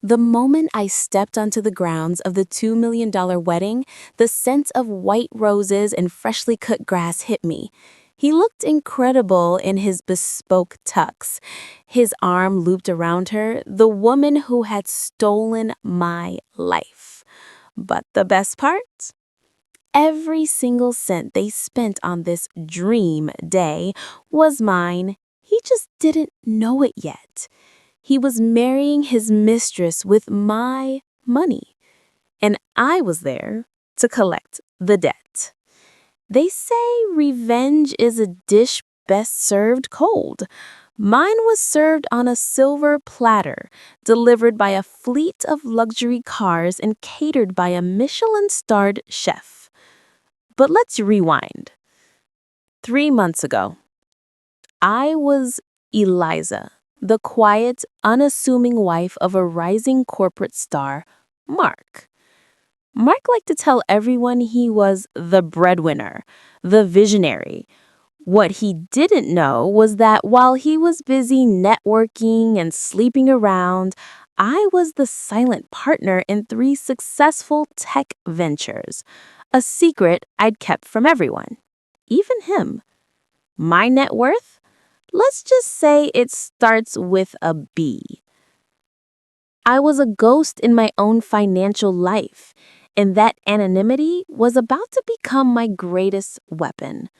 The moment I stepped onto the grounds of the $2 million wedding, the scent of white roses and freshly cut grass hit me. He looked incredible in his bespoke tux, his arm looped around her, the woman who had stolen my life. But the best part? Every single cent they spent on this dream day was mine. He just didn't know it yet. He was marrying his mistress with my money, and I was there to collect the debt. They say revenge is a dish best served cold. Mine was served on a silver platter, delivered by a fleet of luxury cars and catered by a Michelin-starred chef. But let's rewind. 3 months ago, I was Eliza, the quiet, unassuming wife of a rising corporate star, Mark. Mark liked to tell everyone he was the breadwinner, the visionary. What he didn't know was that while he was busy networking and sleeping around, I was the silent partner in 3 successful tech ventures, a secret I'd kept from everyone, even him. My net worth? Let's just say it starts with a B. I was a ghost in my own financial life, and that anonymity was about to become my greatest weapon.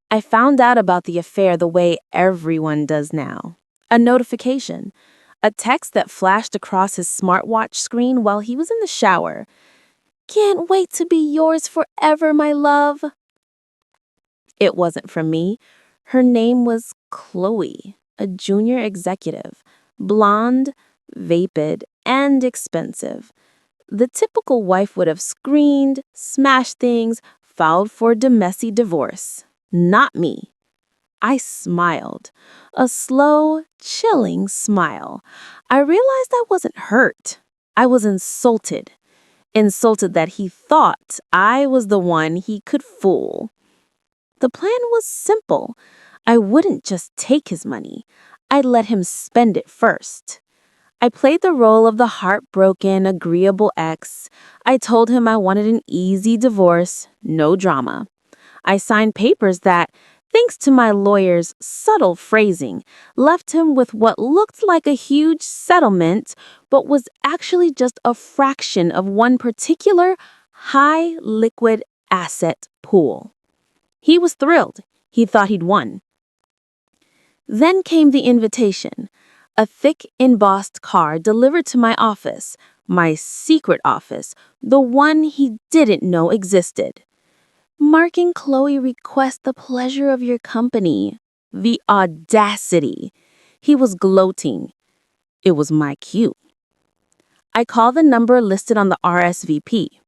I found out about the affair the way everyone does now. A notification, a text that flashed across his smartwatch screen while he was in the shower. "Can't wait to be yours forever, my love." It wasn't from me. Her name was Chloe, a junior executive, blonde, vapid, and expensive. The typical wife would have screamed, smashed things, filed for domestic divorce. Not me. I smiled. A slow, chilling smile. I realized I wasn't hurt. I was insulted. Insulted that he thought I was the one he could fool. The plan was simple. I wouldn't just take his money. I'd let him spend it first. I played the role of the heartbroken, agreeable ex. I told him I wanted an easy divorce, no drama. I signed papers that, thanks to my lawyer's subtle phrasing, left him with what looked like a huge settlement, but was actually just a fraction of one particular high liquid asset pool. He was thrilled. He thought he'd won. Then came the invitation, a thick embossed card delivered to my office, my secret office, the one he didn't know existed. "Mark and Chloe request the pleasure of your company." The audacity. He was gloating. It was my cue. I called the number listed on the RSVP.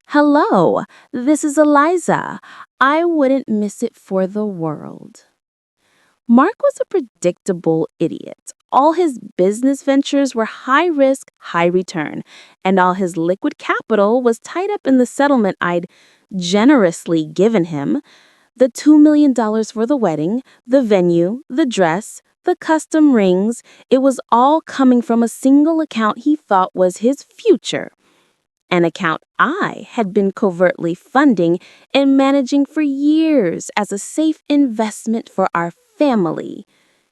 "Hello, this is Eliza. I wouldn't miss it for the world." Mark was a predictable idiot. All his business ventures were high risk, high return, and all his liquid capital was tied up in the settlement I'd generously given him. The $2 million for the wedding, the venue, the dress, the custom rings, it was all coming from a single account he thought was his future. An account I had been covertly funding and managing for years as a safe investment for our family.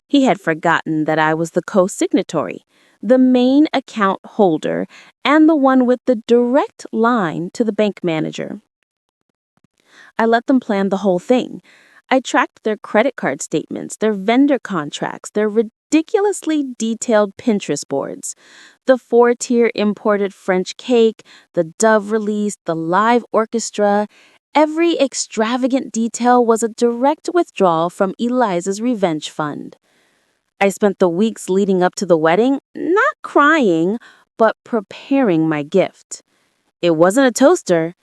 He had forgotten that I was the co-signatory, the main account holder, and the one with the direct line to the bank manager. I let them plan the whole thing. I tracked their credit card statements, their vendor contracts, their ridiculously detailed Pinterest boards. The 4-tier imported French cake, the Dove release, the live orchestra. Every extravagant detail was a direct withdrawal from Eliza's revenge fund. I spent the weeks leading up to the wedding, not crying, but preparing my gift. It wasn't a toaster.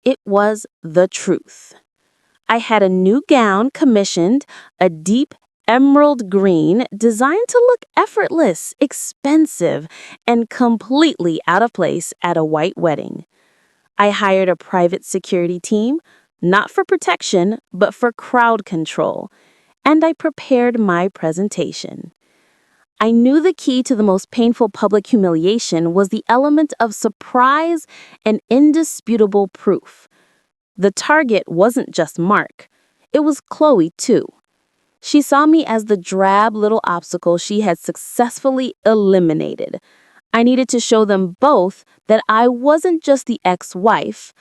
It was the truth. I had a new gown commissioned, a deep emerald green designed to look effortless, expensive, and completely out of place at a white wedding. I hired a private security team, not for protection, but for crowd control, and I prepared my presentation. I knew the key to the most painful public humiliation was the element of surprise and indisputable proof. The target wasn't just Mark. It was Chloe, too. She saw me as the drab little obstacle she had successfully eliminated. I needed to show them both that I wasn't just the ex-wife,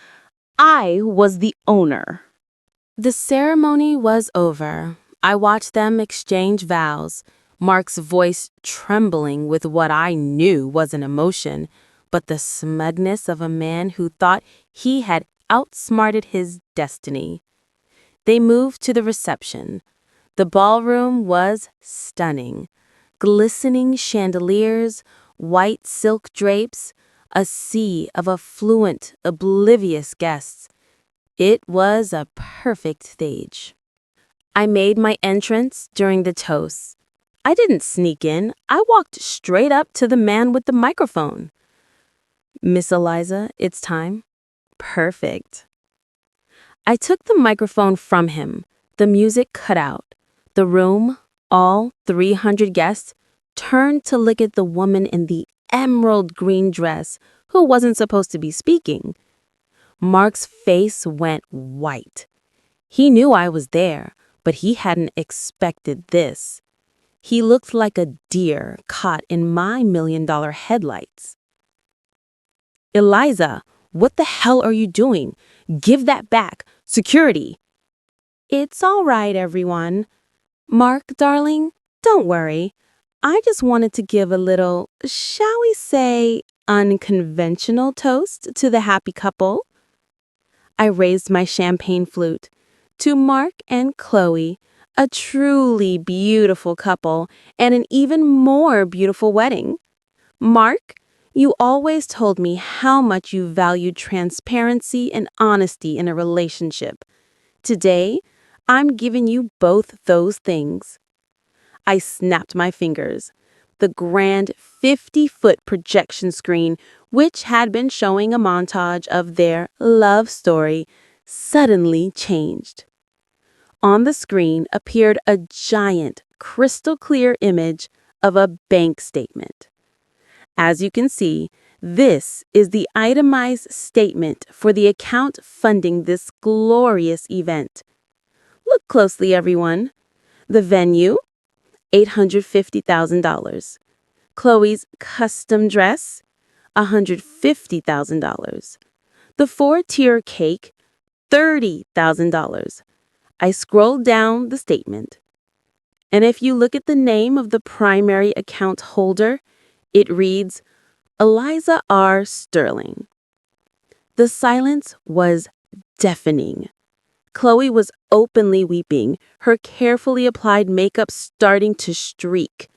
I was the owner. The ceremony was over. I watched them exchange vows, Mark's voice trembling with what I knew was an emotion, but the smugness of a man who thought he had outsmarted his destiny. They moved to the reception. The ballroom was stunning. Glistening chandeliers, white silk drapes, a sea of affluent, oblivious guests. It was a perfect stage. I made my entrance during the toast. I didn't sneak in. I walked straight up to the man with the microphone. "Miss Eliza, it's time." Perfect. I took the microphone from him. The music cut out. The room, all 300 guests, turned to look at the woman in the emerald green dress who wasn't supposed to be speaking. Mark's face went white. He knew I was there, but he hadn't expected this. He looked like a deer caught in my $1 million headlights. "Eliza, what the hell are you doing? Give that back. Security." "It's all right, everyone. Mark, darling, don't worry. I just wanted to give a little, shall we say, unconventional toast to the happy couple." I raised my champagne flute. "To Mark and Chloe, a truly beautiful couple and an even more beautiful wedding. Mark, you always told me how much you valued transparency and honesty in a relationship. Today, I'm giving you both those things." I snapped my fingers. The grand 50-foot projection screen, which had been showing a montage of their love story, suddenly changed. On the screen appeared a giant, crystal-clear image of a bank statement. As you can see, this is the itemized statement for the account funding this glorious event. Look closely, everyone. The venue, $850,000. Chloe's custom dress, $150,000. The 4-tier cake, $30,000. I scrolled down the statement. And if you look at the name of the primary account holder, it reads, Eliza R. Sterling. The silence was deafening. Chloe was openly weeping, her carefully applied makeup starting to streak.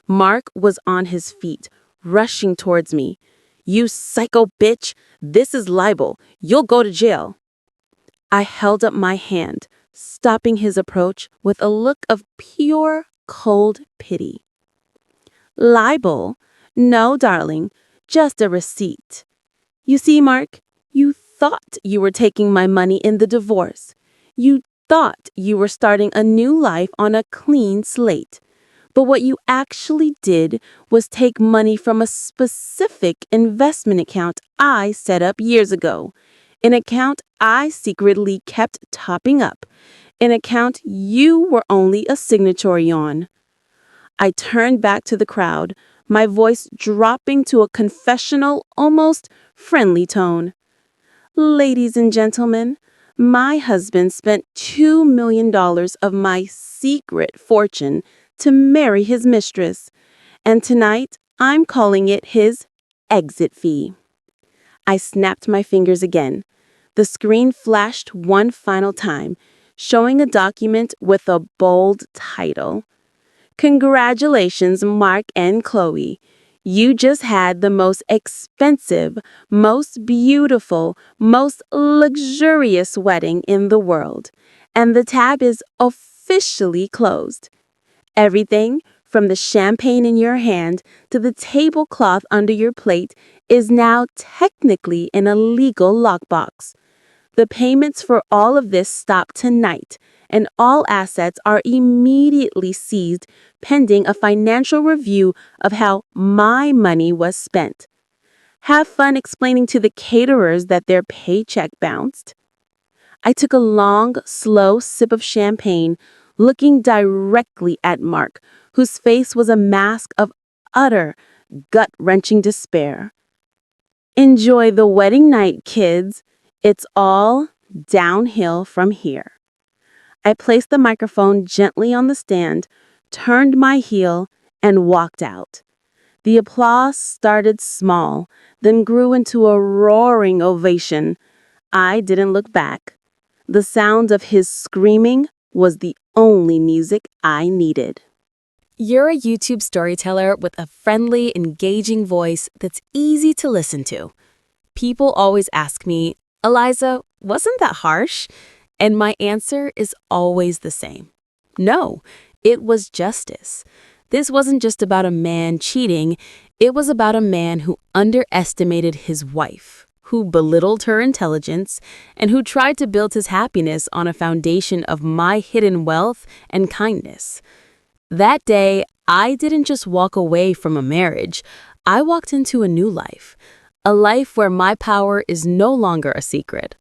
Mark was on his feet, rushing towards me. "You psycho bitch! This is libel. You'll go to jail." I held up my hand, stopping his approach with a look of pure, cold pity. "Libel? No, darling, just a receipt. You see, Mark, you thought you were taking my money in the divorce. You thought you were starting a new life on a clean slate. But what you actually did was take money from a specific investment account I set up years ago. An account I secretly kept topping up. An account you were only a signatory on." I turned back to the crowd, my voice dropping to a confessional, almost friendly tone. "Ladies and gentlemen, my husband spent $2 million of my secret fortune to marry his mistress, and tonight I'm calling it his exit fee." I snapped my fingers again. The screen flashed one final time, showing a document with a bold title. "Congratulations, Mark and Chloe. You just had the most expensive, most beautiful, most luxurious wedding in the world, and the tab is officially closed. Everything, from the champagne in your hand to the tablecloth under your plate, is now technically in a legal lockbox. The payments for all of this stop tonight, and all assets are immediately seized pending a financial review of how my money was spent. Have fun explaining to the caterers that their paycheck bounced. I took a long, slow sip of champagne, looking directly at Mark, whose face was a mask of utter, gut-wrenching despair. Enjoy the wedding night, kids. It's all downhill from here. I placed the microphone gently on the stand, turned my heel, and walked out. The applause started small, then grew into a roaring ovation. I didn't look back. The sound of his screaming was the only music I needed. You're a YouTube storyteller with a friendly, engaging voice that's easy to listen to. People always ask me, Eliza, wasn't that harsh? And my answer is always the same. No, it was justice. This wasn't just about a man cheating, it was about a man who underestimated his wife, who belittled her intelligence, and who tried to build his happiness on a foundation of my hidden wealth and kindness. That day, I didn't just walk away from a marriage, I walked into a new life, a life where my power is no longer a secret.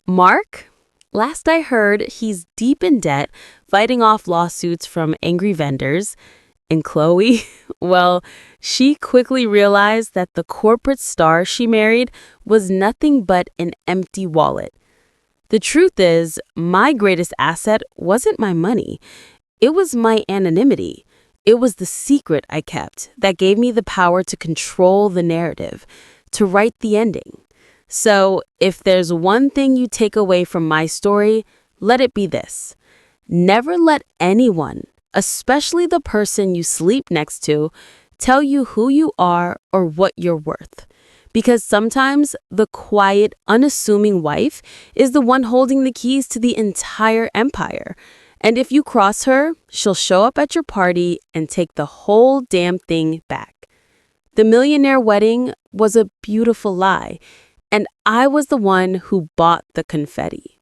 Mark? Last I heard, he's deep in debt, fighting off lawsuits from angry vendors. And Chloe, well, she quickly realized that the corporate star she married was nothing but an empty wallet. The truth is, my greatest asset wasn't my money. It was my anonymity. It was the secret I kept that gave me the power to control the narrative, to write the ending. So, if there's one thing you take away from my story, let it be this. Never let anyone, especially the person you sleep next to, tell you who you are or what you're worth. Because sometimes the quiet, unassuming wife is the one holding the keys to the entire empire. And if you cross her, she'll show up at your party and take the whole damn thing back. The millionaire wedding was a beautiful lie, and I was the one who bought the confetti.